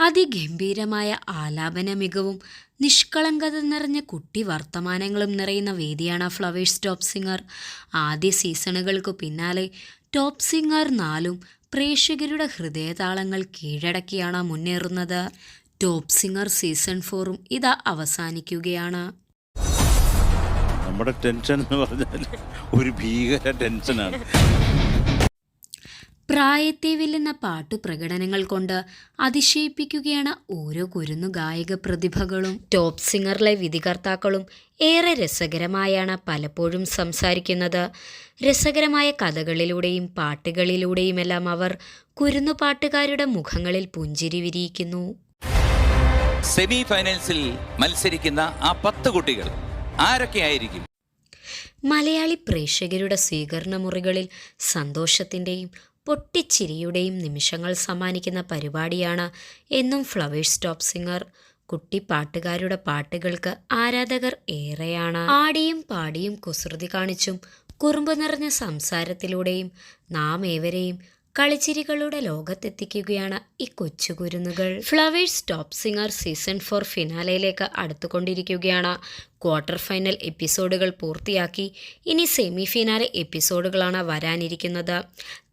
അതിഗംഭീരമായ ആലാപന മികവും നിഷ്കളങ്കത നിറഞ്ഞ കുട്ടി വർത്തമാനങ്ങളും നിറയുന്ന വേദിയാണ് ഫ്ലവേഴ്സ് ടോപ്പ് സിംഗർ. ആദ്യ സീസണുകൾക്കു പിന്നാലെ ടോപ്പ് സിംഗർ 4 പ്രേക്ഷകരുടെ ഹൃദയതാളങ്ങൾ കീഴടക്കിയാണ് മുന്നേറുന്നത്. ടോപ്പ് സിംഗർ സീസൺ 4 ഇതാ അവസാനിക്കുകയാണ്. നമ്മുടെ ടെൻഷൻ എന്ന് പറഞ്ഞാൽ ഒരു ഭീകര ടെൻഷനാണ്. പ്രായത്തെ വെല്ലുന്ന പാട്ടുപ്രകടനങ്ങൾ കൊണ്ട് അതിശയിപ്പിക്കുകയാണ് ഓരോ കുരുന്നു ഗായക പ്രതിഭകളും. ടോപ്പ് സിംഗറിലെ വിധികർത്താക്കളും ഏറെ രസകരമായാണ് പലപ്പോഴും സംസാരിക്കുന്നത്. രസകരമായ കഥകളിലൂടെയും പാട്ടുകളിലൂടെയുമെല്ലാം അവർ കുരുന്നു പാട്ടുകാരുടെ മുഖങ്ങളിൽ പുഞ്ചിരി വിരിയിക്കുന്നു. സെമി ഫൈനൽസിൽ മത്സരിക്കുന്ന ആ 10 കുട്ടികൾ ആരൊക്കെയായിരിക്കും? മലയാളി പ്രേക്ഷകരുടെ സ്വീകരണ മുറികളിൽ സന്തോഷത്തിൻ്റെയും പൊട്ടിച്ചിരിയുടെയും നിമിഷങ്ങൾ സമ്മാനിക്കുന്ന പരിപാടിയാണ് എന്നും ഫ്ലവേഴ്സ് ടോപ്പ് സിംഗർ. കുട്ടിപ്പാട്ടുകാരുടെ പാട്ടുകൾക്ക് ആരാധകർ ഏറെയാണ്. ആടിയും പാടിയും കുസൃതി കാണിച്ചും കുറുമ്പ് നിറഞ്ഞ സംസാരത്തിലൂടെയും നാം ഏവരെയും കളിച്ചിരികളുടെ ലോകത്തെത്തിക്കുകയാണ് ഈ കൊച്ചുകുരുന്നുകൾ. ഫ്ലവേഴ്സ് ടോപ്പ് സിംഗർ സീസൺ 4 ഫിനാലയിലേക്ക് അടുത്തുകൊണ്ടിരിക്കുകയാണ്. ക്വാർട്ടർ ഫൈനൽ എപ്പിസോഡുകൾ പൂർത്തിയാക്കി ഇനി സെമി ഫിനാലെ എപ്പിസോഡുകളാണ് വരാനിരിക്കുന്നത്.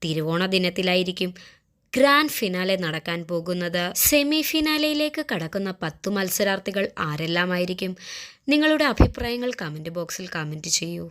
തിരുവോണ ദിനത്തിലായിരിക്കും ഗ്രാൻഡ് ഫിനാലെ നടക്കാൻ പോകുന്നത്. സെമി ഫിനാലയിലേക്ക് കടക്കുന്ന 10 മത്സരാർത്ഥികൾ ആരെല്ലാമായിരിക്കും? നിങ്ങളുടെ അഭിപ്രായങ്ങൾ കമൻറ്റ് ബോക്സിൽ കമൻറ്റ് ചെയ്യൂ.